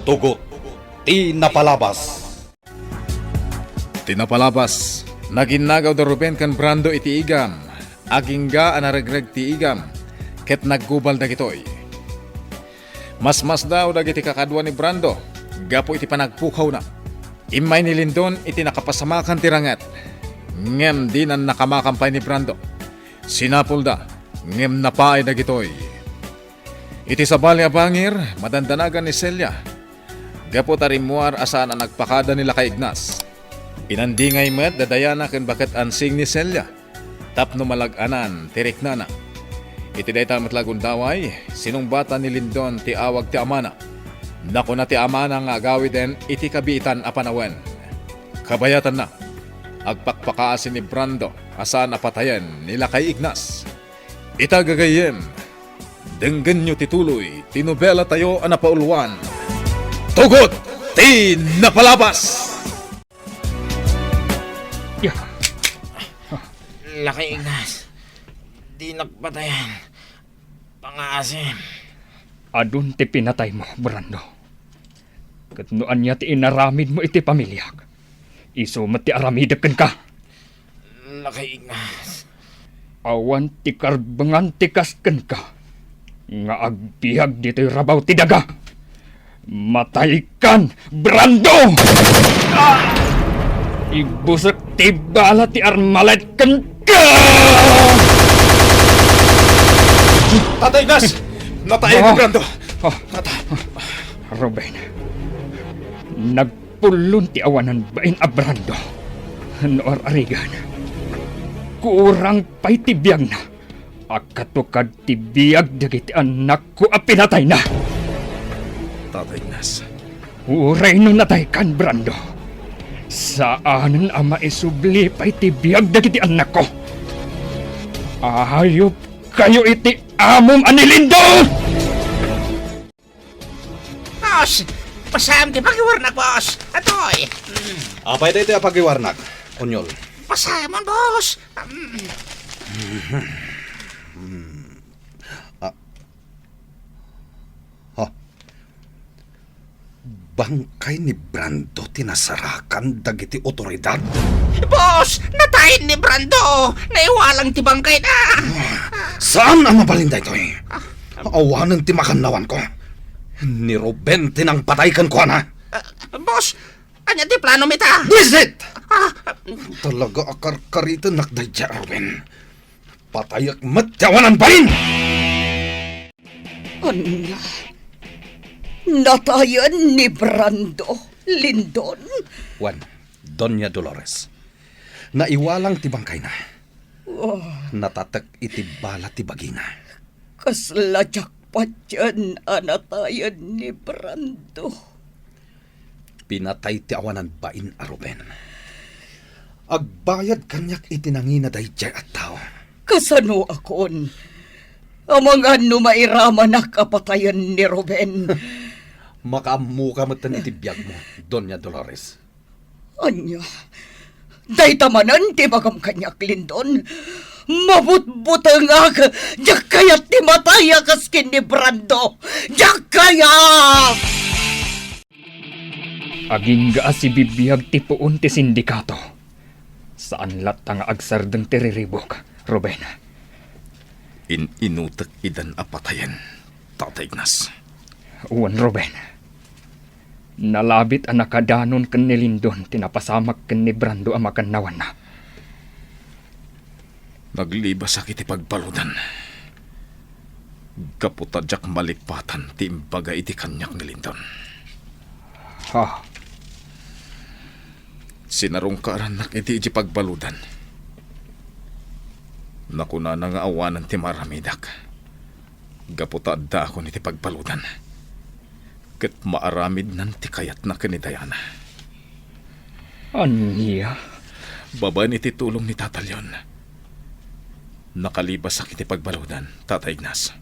Tugot, tinapalabas. Tinapalabas, naginagaw da Ruben kan Brando iti igam, agingga anaregreg ti igam, ket naggubal da gitoy. Mas daw dagiti kakadwa ni Brando, gapo iti panagpukaw na. Imay ni Lindon iti nakapasamakan ti rangat, ngem di nan nakamakampay ni Brando. Sinapol da, ngem napaay da gitoy. Iti sabali a bangir, madandanagan ni Celia, gapo tarimuar asaan ang nagpakada nila kay Ignas. Inandingay met dadayana ken baket ansing ni Celia. Tapno malag-anan, tirik nana. Iti dayta matlagon daway, sinungbatan ni Lindon ti awag ti amana. Naku na ti amana nga agawi den iti kabiitan a panawen. Kabayatan na, agpakpakaasin ni Brando asa napatayen nila kay Ignas. Itagagayem, denggen nyo tituloy, tinobela tayo anapauluan. Tugot, tinapalabas! Laki Ignas, di nagpatayan. Pangaasim. Adun ti pinatay mo, Brando. Katnoan niya ti inaramid mo iti pamilyak. Isumat ti aramidakan ka. Laki Ignas. Awan ti karbangan ti kasken ka. Nga agpihag dito'y rabaw ti daga. Matay kan, Brando! Ibusak ti bala ti armalet kan ka! Tatay Ignas! Natay ni Brando! Ruben, nagpulun ti awanan bain a Brando. Noor arigan, kurang pa'y tibiyag na. Akatukad tibiyag dagiti anak ko a pinatay na. Tatay Ignas. Uray no natay kan, Brando. Saanan ama isubli pa'y tibiyag dagiti anak ko. Ayop kayo iti amom anilindo! Boss, pasayam ti pagiwarnak, boss. Atoy. Apay da ito pagiwarnak, Onyol. Pasayam mon, boss. Bangkay ni Brando tinasarakan dagiti otoridad. Boss, natayin ni Brando. Naiwalang ti bangkay na. Saan ang mabalinda ito eh? Awanan ti makannawan ko. Ni Ruben tinang pataykan ko na. Boss, anya ti plano mita? Visit! Talaga akar-karito nakdadya, Ruben. Patayak matyawanan pa rin! Anya, natayan ni Brando Lindon? Juan, Doña Dolores. Naiwalang ti bangkay na. Natatak iti bala ti bagina. Kasladyak pa dyan anatayan ni Brando. Pinatay ti awanan bain a Ruben. Agbayad kanyak itinangina day jay at tao. Kasano akon? Amang ano mairaman na kapatayan ni Ruben? Makamuka matan iti biyag mo, Doña Dolores. Anya, day tamanan ti bagam kanyak Lindon. Mabutbutang jak kayat ti mataya kaskin ni Brando. Jak kaya! Aging gaas si bibiyag ti puun ti sindikato. Saan latang agsardeng tiriribok, Ruben? Inutak idan apatayan, Tatay Ignas. Uwan, Ruben. Nalabit ang nakadanon kan ni Lindon, tinapasamak kan ni Brando ang makannawan na. Naglibas akit ipagbaludan. Kaputadyak malikpatan ti imbaga iti kanyak ni Lindon. Ha, Sinarungkaran nak iti pagbaludan. Nakuna na nga awanan ti maramidak. Gaputadda ako niti pagbaludan. Ket maaramid nan ti kayat na kanidayana. anya? Baba niti tulong ni Tatalyon. Nakalibas akit pagbaludan, Tatay Ignas.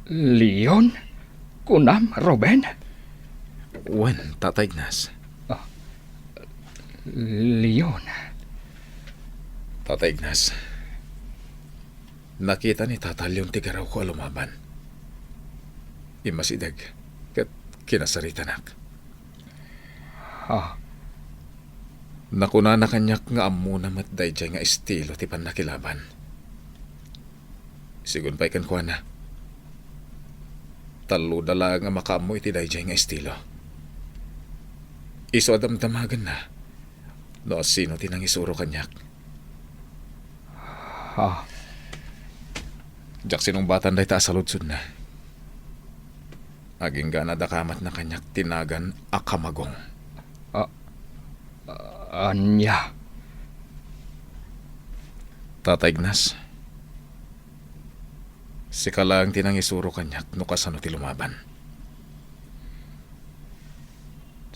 Leon? Kunam, Ruben? Wen, Tatay Ignas. Leon? Tatay Ignas. Nakita ni Tatalyon ti garaw ko alumaban. Imasidag. Kat kinasarita nak. Ha, Nakuna na kanyak nga amo na matday dyan nga estilo ti nakilaban. Sigun pa'y kan kuha na. Talo dala nga makamo iti day dyan nga estilo. Iso adamdamagan na. No sino tinang isuro kanyak. ha, Jak sinong batan day ta sa lutsud na. Aging gana dakamat na kanyak tinagan akamagong. anya. Tatay Ignas. Si kalang tinang isuro kanyak no kasano ti lumaban.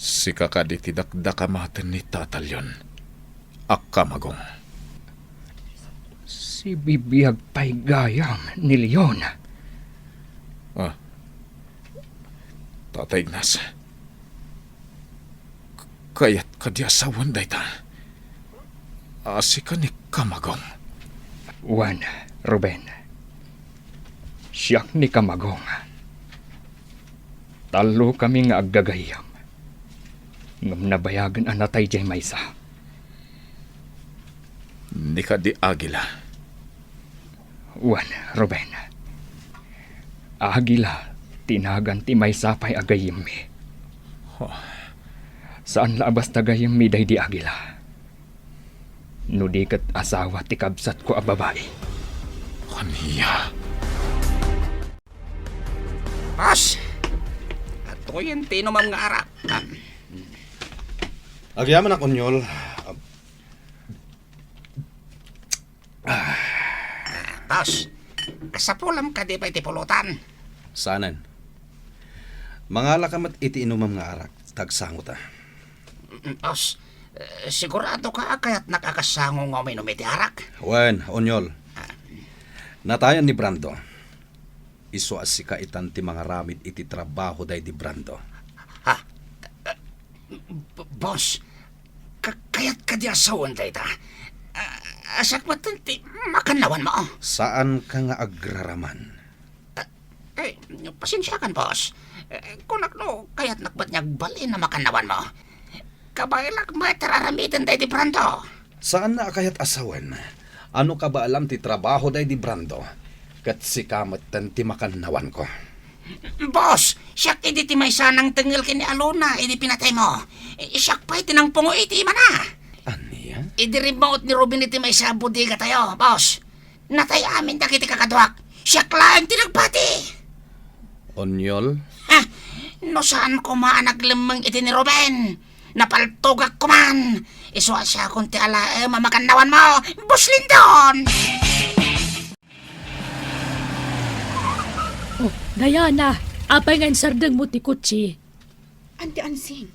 Si kakadi ti dakdakamaten ni tatalyon. Akamagong. Si bibiyag pa'y gayam ni Leon. Ah. Tatay Ignas. Kaya't kadyasawan day ta. Asi ka ni Kamagong. Juan, Ruben. Siyak ni Kamagong. Talo kami nga aggagayam. Ngam nabayagan ang natay jay maysa. Ni ka di agila. Juan, Ruben. Agila, tinagan ti maysa pa'y agayim mi. Saan labas tagayim mi day di agila? Nudikat asawa ti kabsat ko a babae. Kaniya. Boss, ato yung tinomam nga arak. Agyaman na konyol. Boss, kasapulam ka di pa iti pulutan. Sanan. Mga lakamat iti inumam nga arak. Tagsangot Boss, sigurado ka kaya't nakakasango nga uminom iti arak. Wen, onyol. Natayan ni Brando. Iso asika itan ti mga ramid iti trabaho day di Brando. Ha? Boss, kaya't ka di asawan day ta. Asak matanti, makanawan mo. Saan ka nga agraraman? Pasensya kan, boss. Kung kaya't nakbat niyag balin na makanawan mo. Kabailak matararamitan day di Brando. Saan na kayat asawan? Ano ka ba alam ti trabaho day di Brando? Kat si kamatan ti makanawan ko. Boss, siyak iti ti may sanang tengil kini Alona, iti pinatay mo. Siyak pa iti nang pungo iti mana. Aniya? Idirib mo ni Robin iti may sa budiga tayo, boss. Natay amin dakiti kakadwak. Siyak lang tinagpati. Onyol? Ha? No saan ko maanaglimang iti ni Ruben? Napaltugak ko man. Iswa siya kung ti ala mamakanawan mo. Boss Lindon! Oh, Diana, apay nga sardeng mo ti kutsi. Ante Ansing,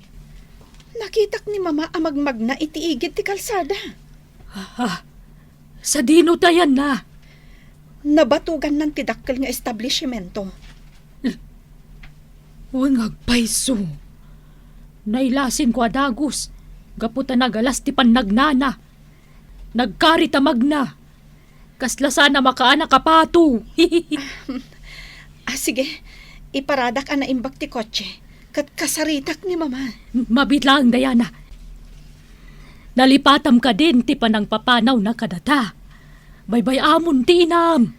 nakitak ni Mama amagmag na itiigit ti kalsada. Sa dino tayan na. Nabatugan ng tidakkel nga establishmento. Huwag agpaiso. Nailasin ko adagos. Gaputa nagalas ti pannagnana. Nagkarita magna. Kasla sana makaana kapato. Sige, iparadak na imbak ti kotse. Kat kasaritak ni Mama. Mabitlang, Diana. Nalipatam ka din ti panang papanaw na kadata. Baybay amon ti inam.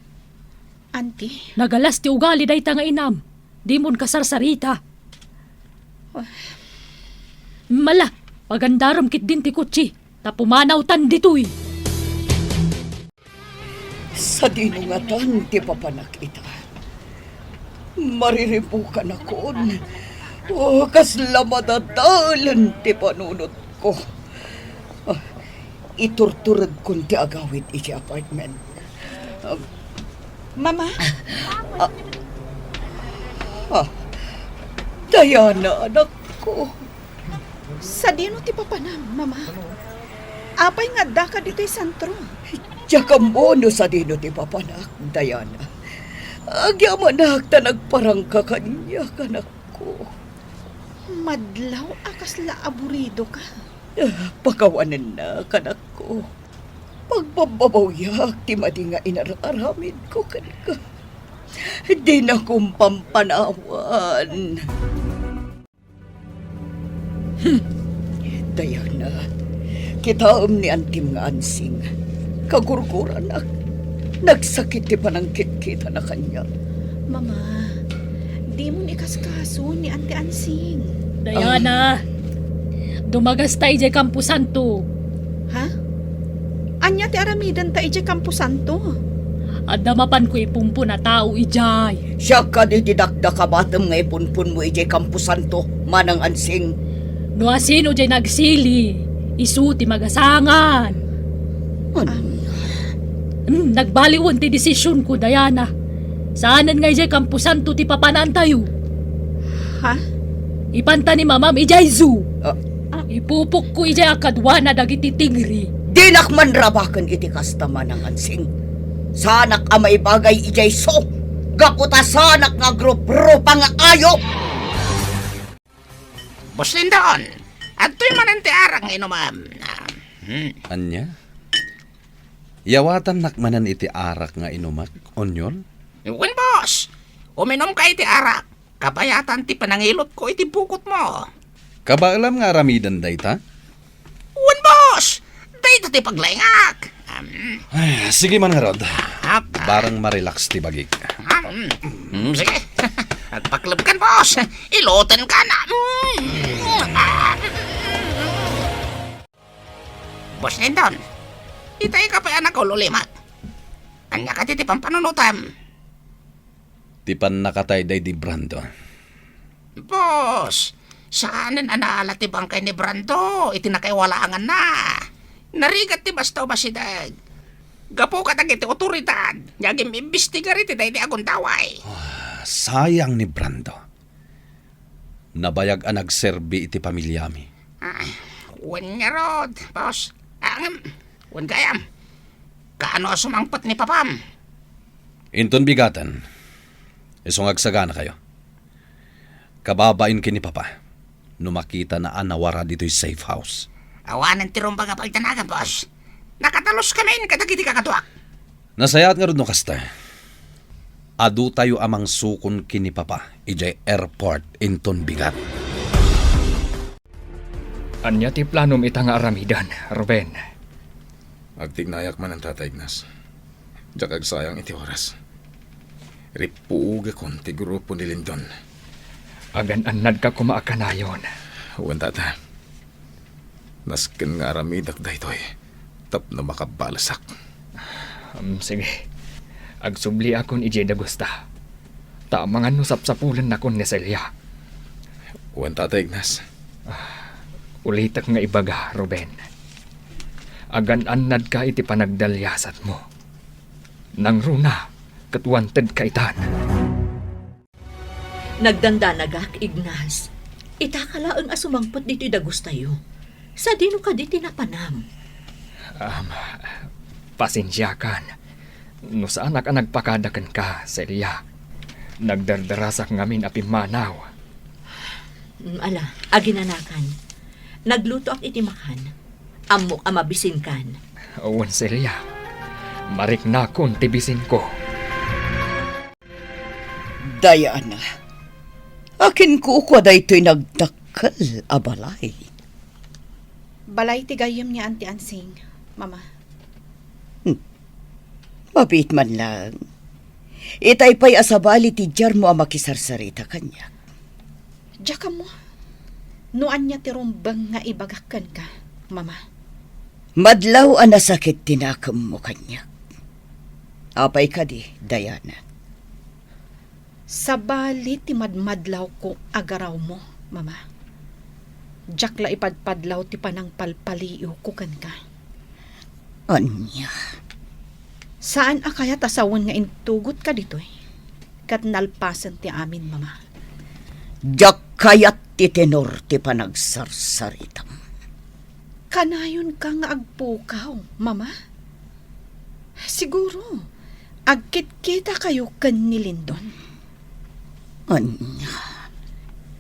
Auntie, Nagalas ti ugali day nga inam. Di mon kasarsarita. Mala, pagandaram kit din ti kutsi. Tapumanaw tan ditoy. Sa dinungatan ti papanak ita. Mariribukan ako. Kasla madadalan ti panunot ko. Iturturad kong ti agawid iti apartment. Mama, Diana, anak ko. sa dino ti papanam, Mama. Apay nga da ka dito'y santro. Tiyakamono sa dino ti papanak, Diana. Agyamanak ta nagparang kakanya, kanak ko. Madlaw akas la aburido ka. Pakawanan na, kanak ko. Pagbababawiyak, ti madi nga inararamid ko, kanika. Di na kong pampanawan. Diana, kitaom ni Antim nga ansing. Kagurguran na. Nagsakit ti pa ng kitkita na kanya. Mama, di mo ni kaskaso ni Ante Ansing. Diana, dumagas tayo dyan Camposanto. Ha? Anya ti aramidan ta ije Camposanto. At damapan ko ipumpo na tao ijay. Siya ka di tidakda kabatam nga ipunpun mo ije Camposanto, manang ansing. No asino dyan nagsili, isuti magasangan. Nagbaliwan ti desisyon ko, Diana. Saanan nga ijay Camposanto ti papanaan tayo. Ha? Ipanta ni mamam ijay zoo. Ah. Ipupok ko ijay akadwana dagiti tigri. Dinak man rabakan iti kasta manang ansing. Sanak amay bagay ijay so. Gaputa sanak nga grup-grupa nga ayo. Boss Lindon, at to'y mananti arang inuman. Anya? Yawatan nakmanan iti arak nga inumak, onyol? Wen, boss, uminom ka iti arak. Kapayatan ti panangilot ko iti bukot mo. Kabaalam nga aramidan dayta? Wen, boss, dahito ti paglaingak. Ay, sige man nga Rod. Hap, Barang marelax ti bagik. sige. At paklub kan, boss. Iloten ka na. Boss Lindon, itay ka pa yan ako lulimat. Kanya ka titi pampanunutam. Tipan nakatay day di Brando. Boss, saanin anaala ti bangkay ni Brando? Iti nakaiwalangan na. Narigat ti basta o basidag. Gapo ka tag iti otoridad. Yagim imbestigar iti day di aguntaway. Sayang ni Brando. Nabayag ang nagserbi iti pamilyami. Wan nga rod, boss. Wan gayam. Kaano sumangpat ni papam? Inton bigatan. Isungag-sagana kayo. Kababain kini papa. Numakita na anawara dito'y safe house. Awanan ti rumba nga pagtanagan, boss. Nakatalos kami kadagiti kakatuak. Nasayat nga rin no kasta. Adu tayo amang sukon kini papa. Ijay airport inton bigat. Anya ti planom ita nga aramidan, Ruben. Agtignayak man ang Tata Ignas. Diyak agsayang iti oras. Ripuuga kon ti grupo ni Lindon. Agan-anad ka kumaakanayon. Uwan tata. Nasken nga aramidak daytoy. Tap na makabalasak. Sige. Agsubli akon ije da gusta. Tamangan no sapsapulan na kon ni Celia. Uwan Tata Ignas. Ulitak nga ibaga, Ruben. Agan-anad ka iti panagdalyasat mo. Nang runa, katwanted ka itan. Nagdandanagak, Ignas. Itakala ang asumangpot dito'y dagos tayo. Sa dino ka di tinapanam. Pasensyakan. No saan ka nagpakadakan ka, Celia. Nagdardarasak ngamin api manaw. Ala, aginanakan. Nagluto ak iti makan. Amok amabisin kan. Awan, Celia. Marik na kon tibisin ko. Diana, akin ko kwa da ito'y nagdakal abalay. Balay ti gayam niya Ante Ansing, Mama. Mabit man lang. Itay pa'y asabali ti jar mo ang makisarsarita kanya. Diya ka mo. Noan niya ti rumbang nga ibagakan ka, Mama. Madlaw ang nasakit tinakam mo kanya. Apay ka di, Diana. Sabali ti madmadlaw ko agaraw mo, Mama. Diyak la ipadpadlaw ti panang palpaliw ko kan ka. Anya? Saan akaya tasawon nga intugot ka dito'y? Kat nalpasan ti amin, Mama. Diyak kayat ti tenor ti panagsarsaritam. Kanayon ka nga agpukaw, Mama. Siguro, agkit-kita kayo kan ni Lindon. Anya?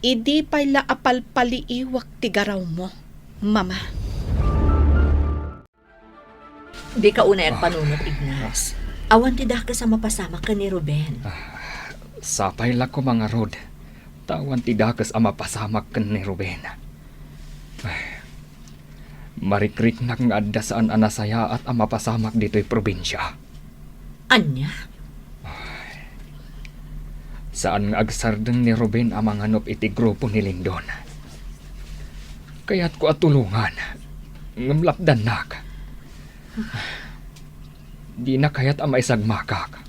Idi pa'y la apalpaliiwak ti garaw mo, Mama. Di ka una ang panunot, Ignas. Awan ti ka sa mapasama ka ni Ruben. Sapay la ko mga rod. Tawan ti dakas ang mapasamak ken ni Ruben. Ay, marikrik na nga adda saan anasaya at ang mapasamak dito'y probinsya. Anya? Saan nga agsardeng ni Ruben ang manganop iti grupo ni Lindon. Kaya't ko at tulungan. Ngamlapdan nak. Di na kaya't ang maisagmakak.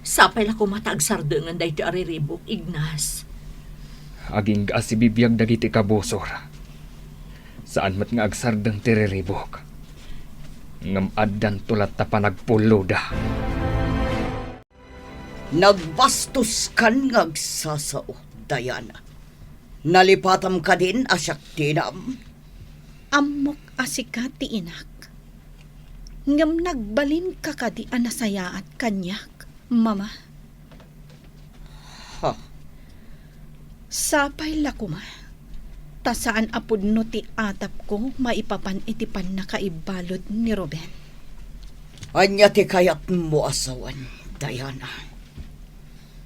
Sapay la ko mataagsardengan dahi ti ariribok, Ignas. Aging gaas si bibiyag dagiti kabusor. Saan mat nga agsardeng tiriribok. Ngam addan tulat ta panagpuloda. Nagbastos kan ngagsasao, Diana. Nalipatam ka din asyak tinam. Amok asika ti inak. Ngam nagbalin ka kadi anasaya at kanyak, mama. Ha? Sapay la kuma. Ta saan apod no ti atap ko maipapan itipan na kaibalod ni Ruben. Anya ti kayat mo asawan, Diana.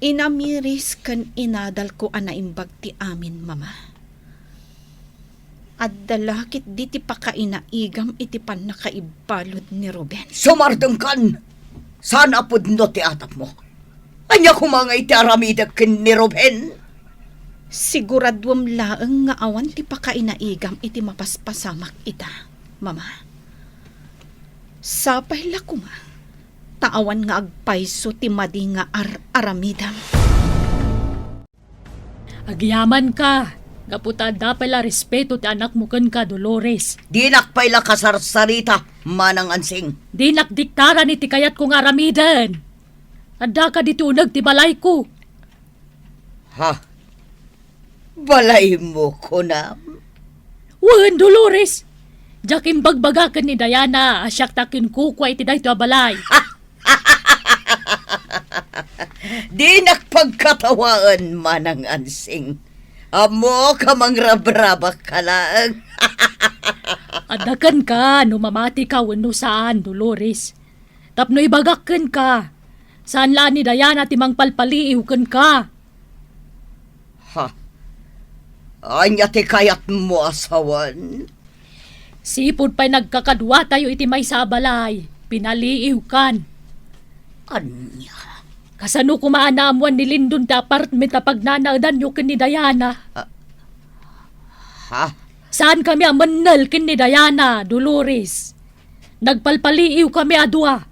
Inamiris kan inadal ko anaimbag ti amin, mama. At dalakit di ti pakainaigam itipan na kaibalod ni Ruben. Sumardeng kan! Saan apod no ti atap mo? Anya kumangay ti aramidag ken ni Ruben? Siguradwam laeng nga awan ti pakainaigam iti mapaspasamak ita, mama. Sapay la kuma. Taawan nga agpayso ti madi nga aramidam. Agyaman ka. Gaputa dapay la respeto ti anak mo ken ka, Dolores. Di nakpay la kasarsarita, manang ansing. Di nakdiktara ni ti kayat kong aramidan. Adda ka dito unag ti balay ko. Ha? Balay mo ko na. Wen, Dolores. Jakim bagbagakan ni Diana, asyak takin kukway ti dayto a balay. Di nakpagkatawaan, manang ansing. Amo ka mangrabraba ka lang. Adakan ka, no mamati ka wenno saan, Dolores. Tapno ibagakken ka. Saan laan ni Diana timang palpaliiw ken ka. Ha? Anya ti kayat mo asawan? Sipod pa'y nagkakadwa tayo iti may sa balay. Pinaliiw kan. Anya? Kasano kumaanamuan ni Lindon ti apartment na pagnanaudan nyo ken ni Diana. Ha? Saan kami amanal ken ni Diana, Dolores? Nagpalpaliiw kami adwa.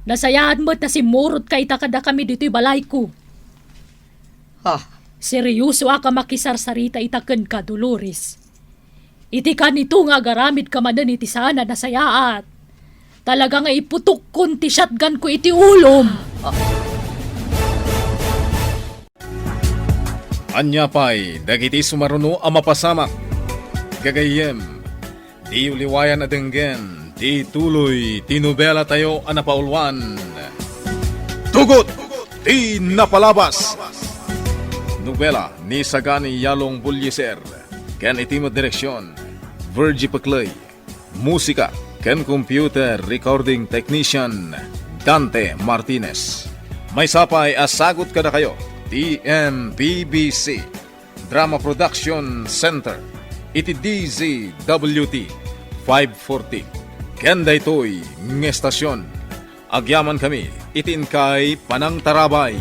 Nasayaan mo't na simurot ka itakada kami dito'y balay ko. Ha? Seryoso ka makisarsarita itaken ka, Dolores. Iti ka nito nga garamid ka manan iti sana nasayaat. Talaga nga iputok kon ti shotgun ko iti ulom. Anya pa'y dagiti sumaruno ang mapasamak. Gagayem, di uliwayan na denggen, di tuloy, tinubela tayo ang napaulwan. Tugot, di napalabas. Nobela ni Sagani Yalong Bulyeser, ken itimo direksyon, Virgie Paclay. Musika, ken computer recording technician, Dante Martinez. May sapay asagot kada kayo. TMPBC Drama Production Center iti DZWT 540 Kenda ito'y ng estasyon. Agyaman kami itin kay Panang Tarabay.